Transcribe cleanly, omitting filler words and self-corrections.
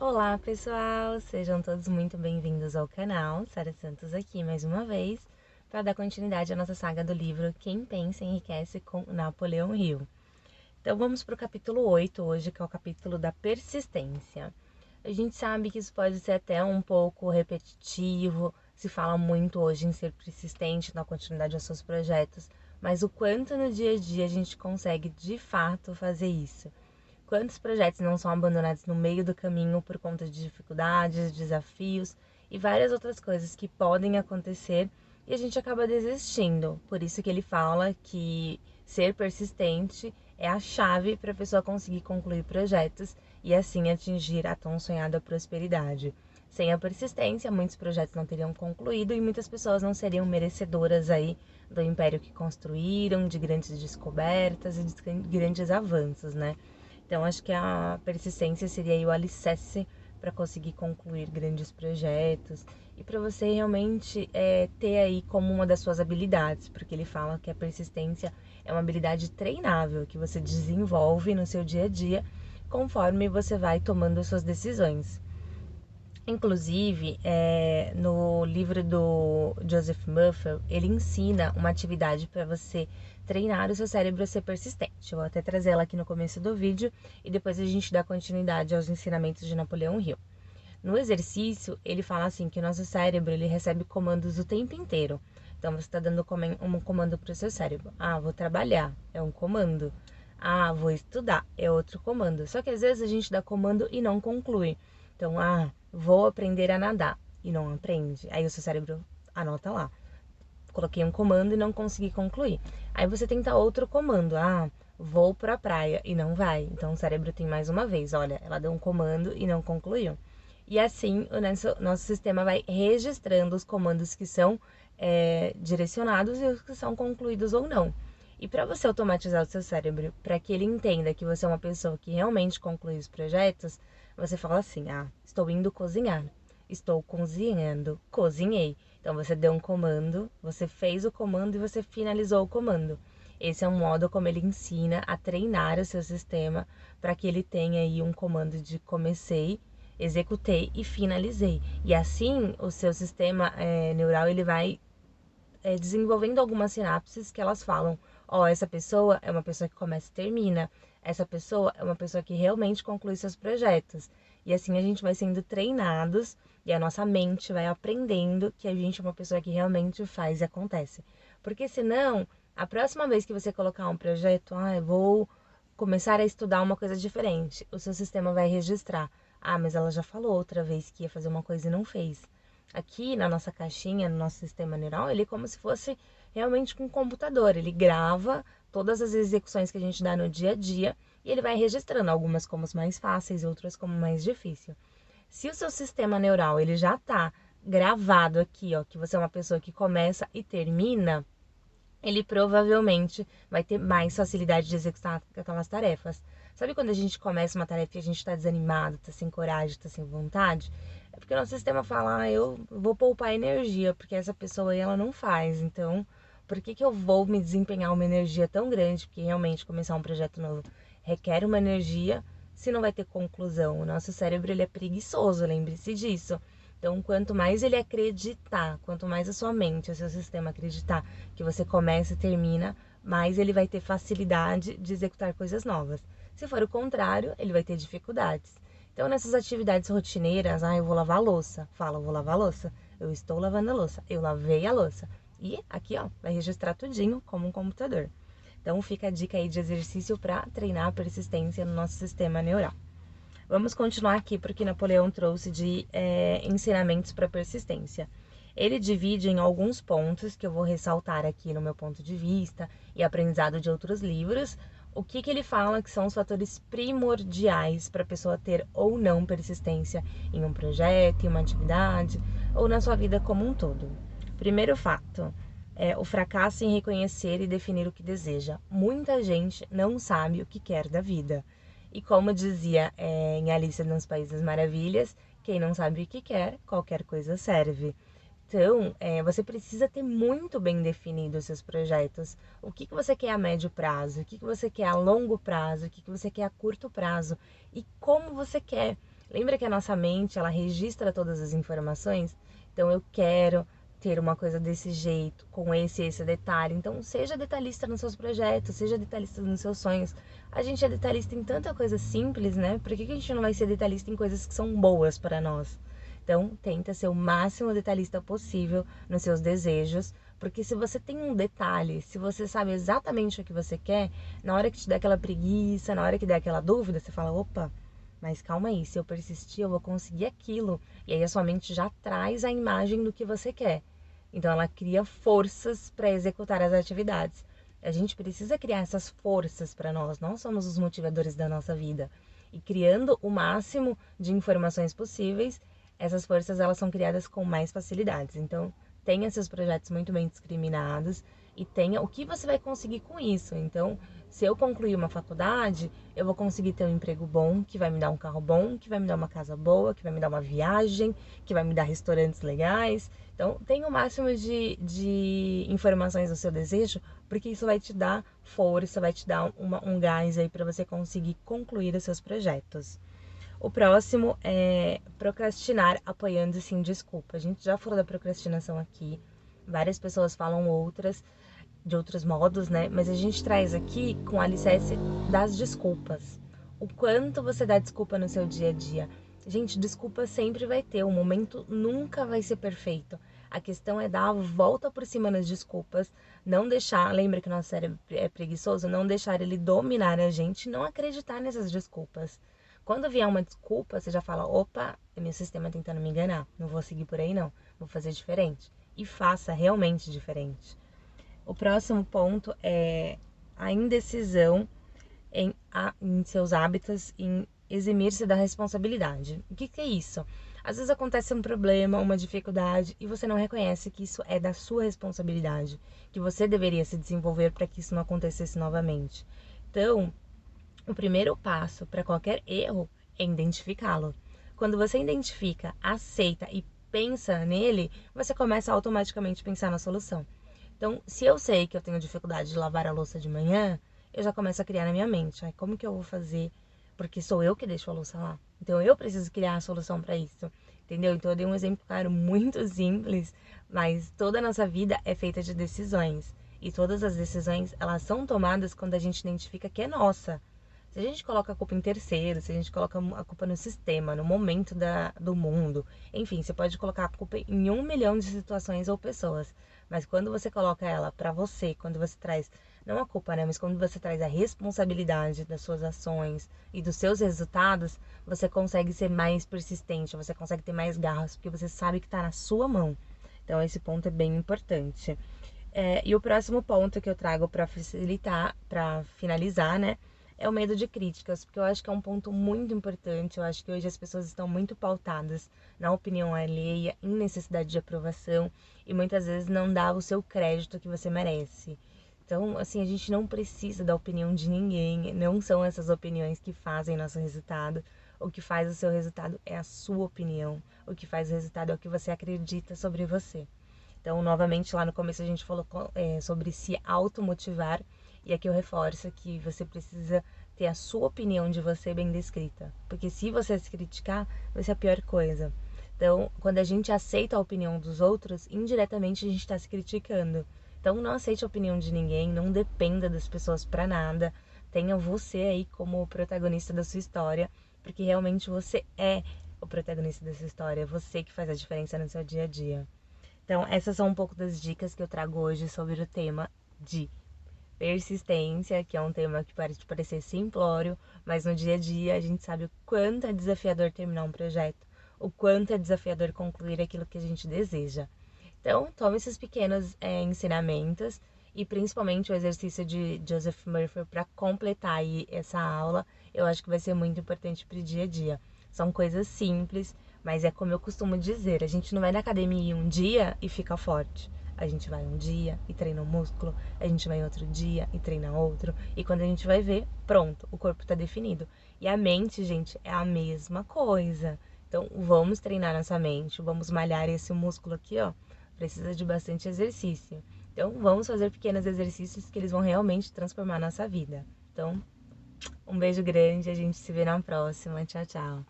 Olá pessoal, sejam todos muito bem-vindos ao canal. Sara Santos aqui mais uma vez para dar continuidade à nossa saga do livro Quem Pensa Enriquece com Napoleão Hill. Então vamos para o capítulo 8 hoje, que é o capítulo da persistência. A gente sabe que isso pode ser até um pouco repetitivo, se fala muito hoje em ser persistente na continuidade dos seus projetos, mas o quanto no dia a dia a gente consegue de fato fazer isso. Quantos projetos não são abandonados no meio do caminho por conta de dificuldades, desafios e várias outras coisas que podem acontecer e a gente acaba desistindo. Por isso que ele fala que ser persistente é a chave para a pessoa conseguir concluir projetos e assim atingir a tão sonhada prosperidade. Sem a persistência, muitos projetos não teriam concluído e muitas pessoas não seriam merecedoras aí do império que construíram, de grandes descobertas e de grandes avanços, né? Então, acho que a persistência seria aí o alicerce para conseguir concluir grandes projetos e para você realmente ter aí como uma das suas habilidades, porque ele fala que a persistência é uma habilidade treinável que você desenvolve no seu dia a dia conforme você vai tomando as suas decisões. Inclusive, no livro do Joseph Murphy, ele ensina uma atividade para você treinar o seu cérebro a ser persistente. Eu vou até trazer ela aqui no começo do vídeo e depois a gente dá continuidade aos ensinamentos de Napoleão Hill. No exercício, ele fala assim que o nosso cérebro ele recebe comandos o tempo inteiro. Então, você está dando um comando para o seu cérebro. Ah, vou trabalhar, é um comando. Ah, vou estudar, é outro comando. Só que às vezes a gente dá comando e não conclui. Então, vou aprender a nadar e não aprende. Aí o seu cérebro anota lá. Coloquei um comando e não consegui concluir. Aí você tenta outro comando. Vou pra praia e não vai. Então o cérebro tem mais uma vez. Olha, ela deu um comando e não concluiu. E assim o nosso sistema vai registrando os comandos que são direcionados e os que são concluídos ou não. E para você automatizar o seu cérebro, para que ele entenda que você é uma pessoa que realmente conclui os projetos, você fala assim: estou indo cozinhar, estou cozinhando, cozinhei. Então você deu um comando, você fez o comando e você finalizou o comando. Esse é um modo como ele ensina a treinar o seu sistema para que ele tenha aí um comando de comecei, executei e finalizei. E assim o seu sistema neural ele vai desenvolvendo algumas sinapses que elas falam: essa pessoa é uma pessoa que começa e termina, essa pessoa é uma pessoa que realmente conclui seus projetos. E assim a gente vai sendo treinados e a nossa mente vai aprendendo que a gente é uma pessoa que realmente faz e acontece. Porque senão, a próxima vez que você colocar um projeto, eu vou começar a estudar uma coisa diferente, o seu sistema vai registrar: mas ela já falou outra vez que ia fazer uma coisa e não fez. Aqui na nossa caixinha, no nosso sistema neural, ele é como se fosse realmente um computador. Ele grava todas as execuções que a gente dá no dia a dia e ele vai registrando algumas como as mais fáceis, outras como mais difícil. Se o seu sistema neural ele já está gravado aqui, que você é uma pessoa que começa e termina, ele provavelmente vai ter mais facilidade de executar aquelas tarefas. Sabe quando a gente começa uma tarefa e a gente está desanimado, está sem coragem, está sem vontade? É porque o nosso sistema fala: eu vou poupar energia, porque essa pessoa aí ela não faz. Então, por que eu vou me desempenhar uma energia tão grande? Porque realmente começar um projeto novo requer uma energia, se não vai ter conclusão. O nosso cérebro ele é preguiçoso, lembre-se disso. Então, quanto mais ele acreditar, quanto mais a sua mente, o seu sistema acreditar que você começa e termina, mais ele vai ter facilidade de executar coisas novas. Se for o contrário, ele vai ter dificuldades. Então, nessas atividades rotineiras, eu vou lavar a louça. Fala, eu vou lavar a louça. Eu estou lavando a louça. Eu lavei a louça. E aqui, vai registrar tudinho como um computador. Então, fica a dica aí de exercício para treinar a persistência no nosso sistema neural. Vamos continuar aqui porque Napoleão trouxe de ensinamentos para persistência. Ele divide em alguns pontos que eu vou ressaltar aqui no meu ponto de vista e aprendizado de outros livros. O que ele fala que são os fatores primordiais para a pessoa ter ou não persistência em um projeto, em uma atividade ou na sua vida como um todo. Primeiro fato é o fracasso em reconhecer e definir o que deseja. Muita gente não sabe o que quer da vida. E como dizia em Alice nos Países Maravilhas, quem não sabe o que quer, qualquer coisa serve. Então, você precisa ter muito bem definido os seus projetos. O que você quer a médio prazo, o que você quer a longo prazo, o que você quer a curto prazo e como você quer. Lembra que a nossa mente, ela registra todas as informações? Então eu quero ter uma coisa desse jeito, com esse detalhe. Então seja detalhista nos seus projetos, seja detalhista nos seus sonhos. A gente é detalhista em tanta coisa simples, né? Por que a gente não vai ser detalhista em coisas que são boas para nós? Então tenta ser o máximo detalhista possível nos seus desejos, porque se você tem um detalhe, se você sabe exatamente o que você quer, na hora que te dá aquela preguiça, na hora que der aquela dúvida, você fala, opa, mas calma aí, se eu persistir, eu vou conseguir aquilo. E aí a sua mente já traz a imagem do que você quer. Então ela cria forças para executar as atividades. A gente precisa criar essas forças para nós somos os motivadores da nossa vida. E criando o máximo de informações possíveis, essas forças elas são criadas com mais facilidades. Então, tenha seus projetos muito bem discriminados e tenha o que você vai conseguir com isso. Então, se eu concluir uma faculdade, eu vou conseguir ter um emprego bom, que vai me dar um carro bom, que vai me dar uma casa boa, que vai me dar uma viagem, que vai me dar restaurantes legais. Então, tenha o máximo de informações do seu desejo, porque isso vai te dar força, vai te dar um gás aí para você conseguir concluir os seus projetos. O próximo é procrastinar apoiando-se em desculpa. A gente já falou da procrastinação aqui, várias pessoas falam outras, de outros modos, né? Mas a gente traz aqui com o alicerce das desculpas. O quanto você dá desculpa no seu dia a dia. Gente, desculpa sempre vai ter, o momento nunca vai ser perfeito. A questão é dar a volta por cima nas desculpas, não deixar, lembra que nosso cérebro é preguiçoso, não deixar ele dominar a gente, não acreditar nessas desculpas. Quando vier uma desculpa, você já fala, opa, é meu sistema tentando me enganar, não vou seguir por aí não, vou fazer diferente. E faça realmente diferente. O próximo ponto é a indecisão em seus hábitos, em eximir-se da responsabilidade. O que é isso? Às vezes acontece um problema, uma dificuldade, e você não reconhece que isso é da sua responsabilidade, que você deveria se desenvolver para que isso não acontecesse novamente. Então, o primeiro passo para qualquer erro é identificá-lo. Quando você identifica, aceita e pensa nele, você começa a automaticamente pensar na solução. Então, se eu sei que eu tenho dificuldade de lavar a louça de manhã, eu já começo a criar na minha mente. Ai, como que eu vou fazer? Porque sou eu que deixo a louça lá. Então, eu preciso criar a solução para isso. Entendeu? Então, eu dei um exemplo, claro, muito simples, mas toda a nossa vida é feita de decisões. E todas as decisões, elas são tomadas quando a gente identifica que é nossa. Se a gente coloca a culpa em terceiro, se a gente coloca a culpa no sistema, no momento do mundo, enfim, você pode colocar a culpa em 1 milhão de situações ou pessoas. Mas quando você coloca ela pra você, quando você traz, não a culpa, né? Mas quando você traz a responsabilidade das suas ações e dos seus resultados, você consegue ser mais persistente, você consegue ter mais garras, porque você sabe que tá na sua mão. Então, esse ponto é bem importante. E o próximo ponto que eu trago para facilitar, para finalizar, né? É o medo de críticas, porque eu acho que é um ponto muito importante. Eu acho que hoje as pessoas estão muito pautadas na opinião alheia, em necessidade de aprovação e muitas vezes não dá o seu crédito que você merece. Então, assim, a gente não precisa da opinião de ninguém, não são essas opiniões que fazem nosso resultado. O que faz o seu resultado é a sua opinião, o que faz o resultado é o que você acredita sobre você. Então, novamente, lá no começo a gente falou sobre se automotivar. E aqui eu reforço que você precisa ter a sua opinião de você bem descrita. Porque se você se criticar, vai ser a pior coisa. Então, quando a gente aceita a opinião dos outros, indiretamente a gente está se criticando. Então, não aceite a opinião de ninguém, não dependa das pessoas para nada. Tenha você aí como o protagonista da sua história, porque realmente você é o protagonista dessa história, é você que faz a diferença no seu dia a dia. Então, essas são um pouco das dicas que eu trago hoje sobre o tema de persistência, que é um tema que pode parecer simplório, mas no dia a dia a gente sabe o quanto é desafiador terminar um projeto, o quanto é desafiador concluir aquilo que a gente deseja. Então, tome esses pequenos ensinamentos e principalmente o exercício de Joseph Murphy para completar aí essa aula, eu acho que vai ser muito importante para o dia a dia. São coisas simples, mas é como eu costumo dizer, a gente não vai na academia um dia e fica forte. A gente vai um dia e treina um músculo, a gente vai outro dia e treina outro, e quando a gente vai ver, pronto, o corpo está definido. E a mente, gente, é a mesma coisa. Então, vamos treinar nossa mente, vamos malhar esse músculo aqui, ó. Precisa de bastante exercício. Então, vamos fazer pequenos exercícios que eles vão realmente transformar nossa vida. Então, um beijo grande, a gente se vê na próxima. Tchau, tchau.